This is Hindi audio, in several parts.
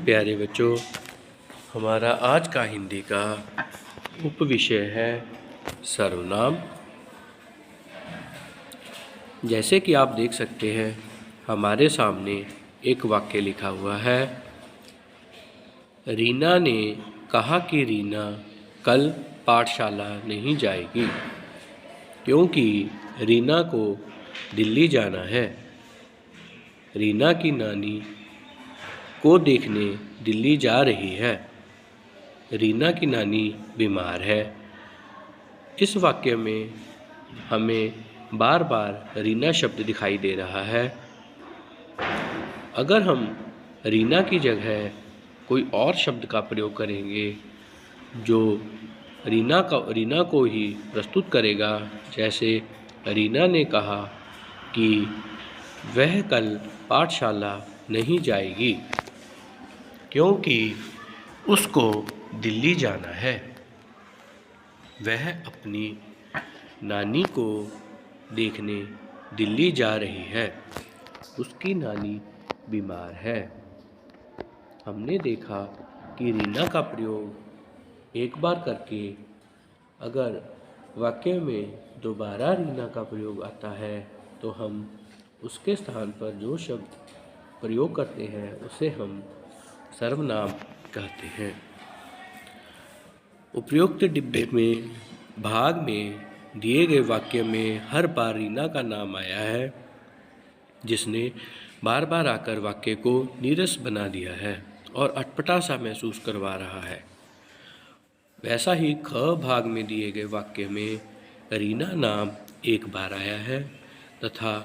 प्यारे बच्चों, हमारा आज का हिंदी का उपविषय है सर्वनाम। जैसे कि आप देख सकते हैं, हमारे सामने एक वाक्य लिखा हुआ है। रीना ने कहा कि रीना कल पाठशाला नहीं जाएगी क्योंकि रीना को दिल्ली जाना है। रीना की नानी को देखने दिल्ली जा रही है। रीना की नानी बीमार है। इस वाक्य में हमें बार बार रीना शब्द दिखाई दे रहा है। अगर हम रीना की जगह कोई और शब्द का प्रयोग करेंगे जो रीना को ही प्रस्तुत करेगा, जैसे रीना ने कहा कि वह कल पाठशाला नहीं जाएगी क्योंकि उसको दिल्ली जाना है। वह अपनी नानी को देखने दिल्ली जा रही है। उसकी नानी बीमार है। हमने देखा कि रीना का प्रयोग एक बार करके अगर वाक्य में दोबारा रीना का प्रयोग आता है तो हम उसके स्थान पर जो शब्द प्रयोग करते हैं उसे हम सर्वनाम कहते हैं। उपरोक्त डिब्बे में भाग में दिए गए वाक्य में हर बार रीना का नाम आया है, जिसने बार बार आकर वाक्य को नीरस बना दिया है और अटपटा सा महसूस करवा रहा है। वैसा ही ख भाग में दिए गए वाक्य में रीना नाम एक बार आया है तथा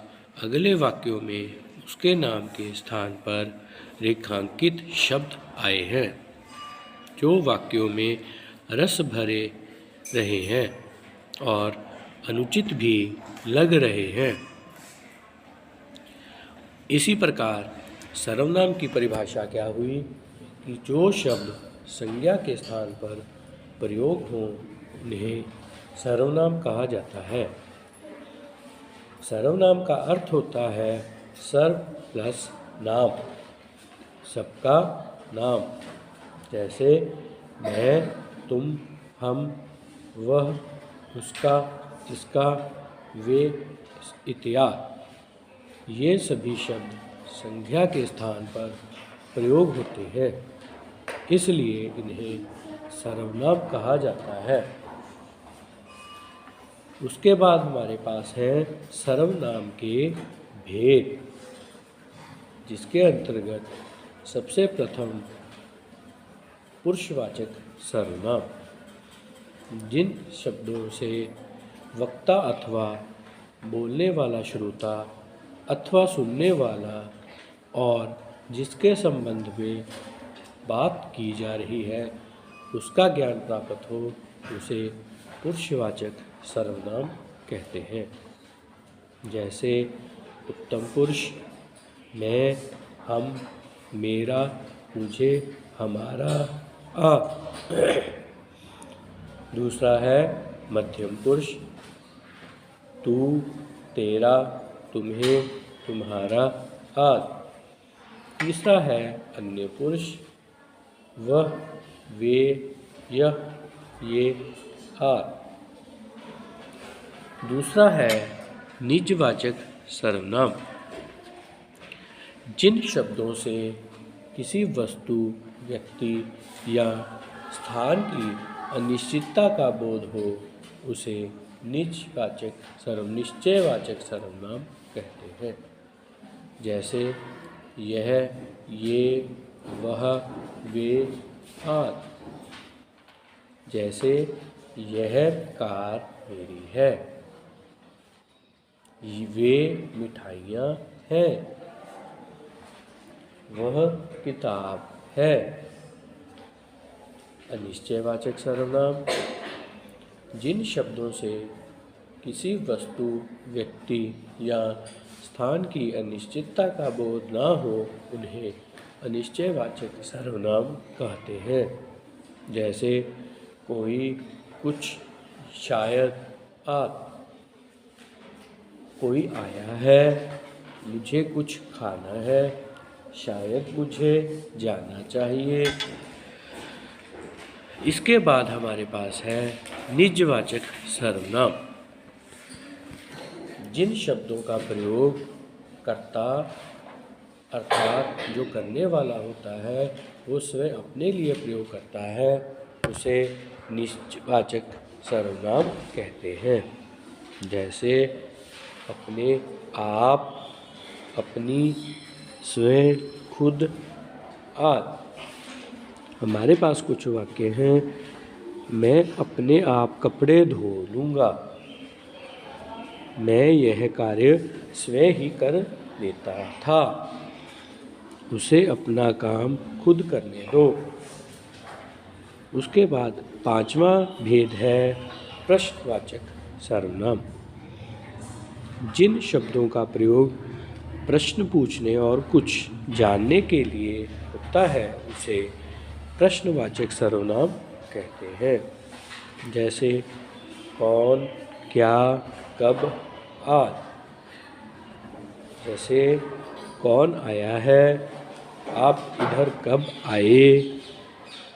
अगले वाक्यों में उसके नाम के स्थान पर रेखांकित शब्द आए हैं जो वाक्यों में रस भरे रहे हैं और अनुचित भी लग रहे हैं। इसी प्रकार सर्वनाम की परिभाषा क्या हुई कि जो शब्द संज्ञा के स्थान पर प्रयोग हों उन्हें सर्वनाम कहा जाता है। सर्वनाम का अर्थ होता है सर्व प्लस नाम, सबका नाम। जैसे मैं, तुम, हम, वह, उसका, इसका, वे इत्यादि ये सभी शब्द संज्ञा के स्थान पर प्रयोग होते हैं, इसलिए इन्हें सर्वनाम कहा जाता है। उसके बाद हमारे पास है सर्वनाम के भेद, जिसके अंतर्गत सबसे प्रथम पुरुषवाचक सर्वनाम, जिन शब्दों से वक्ता अथवा बोलने वाला श्रोता अथवा सुनने वाला और जिसके संबंध में बात की जा रही है उसका ज्ञान प्राप्त हो, उसे पुरुषवाचक सर्वनाम कहते हैं। जैसे उत्तम पुरुष, मैं, हम, मेरा, मुझे, हमारा, आ। दूसरा है मध्यम पुरुष, तू, तेरा, तुम्हें, तुम्हारा, आदि। तीसरा है अन्य पुरुष, वह, वे, यह, ये, आदि। दूसरा है निजवाचक सर्वनाम, जिन शब्दों से किसी वस्तु, व्यक्ति या स्थान की अनिश्चितता का बोध हो उसे निश्चयवाचक सर्वनाम कहते हैं। जैसे यह, ये, वह, वे, आदि। जैसे यह कार मेरी है, वे मिठाइयाँ हैं, वह किताब है। अनिश्चयवाचक सर्वनाम, जिन शब्दों से किसी वस्तु, व्यक्ति या स्थान की अनिश्चितता का बोध ना हो उन्हें अनिश्चयवाचक सर्वनाम कहते हैं। जैसे कोई, कुछ, शायद, आदि। कोई आया है, मुझे कुछ खाना है, शायद मुझे जाना चाहिए। इसके बाद हमारे पास है निजवाचक सर्वनाम। जिन शब्दों का प्रयोग कर्ता अर्थात जो करने वाला होता है वो स्वयं अपने लिए प्रयोग करता है उसे निजवाचक सर्वनाम कहते हैं। जैसे अपने, आप, अपनी, स्वयं, खुद आदि। हमारे पास कुछ वाक्य हैं। मैं अपने आप कपड़े धो लूँगा। मैं यह कार्य स्वयं ही कर लेता था। उसे अपना काम खुद करने दो। उसके बाद पांचवा भेद है प्रश्नवाचक सर्वनाम। जिन शब्दों का प्रयोग प्रश्न पूछने और कुछ जानने के लिए होता है उसे प्रश्नवाचक सर्वनाम कहते हैं। जैसे कौन, क्या, कब आदि। जैसे कौन आया है, आप इधर कब आए,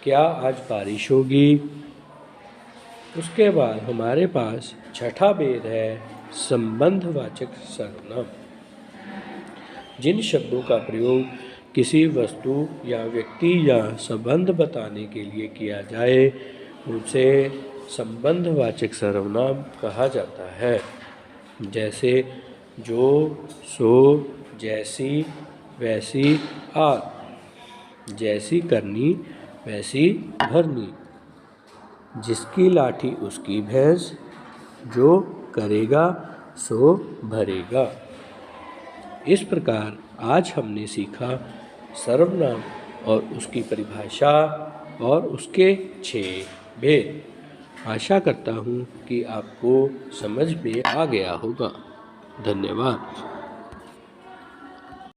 क्या आज बारिश होगी। उसके बाद हमारे पास छठा भेद है संबंधवाचक सर्वनाम। जिन शब्दों का प्रयोग किसी वस्तु या व्यक्ति या संबंध बताने के लिए किया जाए उसे संबंधवाचक सर्वनाम कहा जाता है। जैसे जो, सो, जैसी, वैसी आदि। जैसी करनी वैसी भरनी। जिसकी लाठी उसकी भैंस, जो करेगा सो भरेगा। इस प्रकार आज हमने सीखा सर्वनाम और उसकी परिभाषा और उसके 6 भेद। आशा करता हूँ कि आपको समझ में आ गया होगा। धन्यवाद।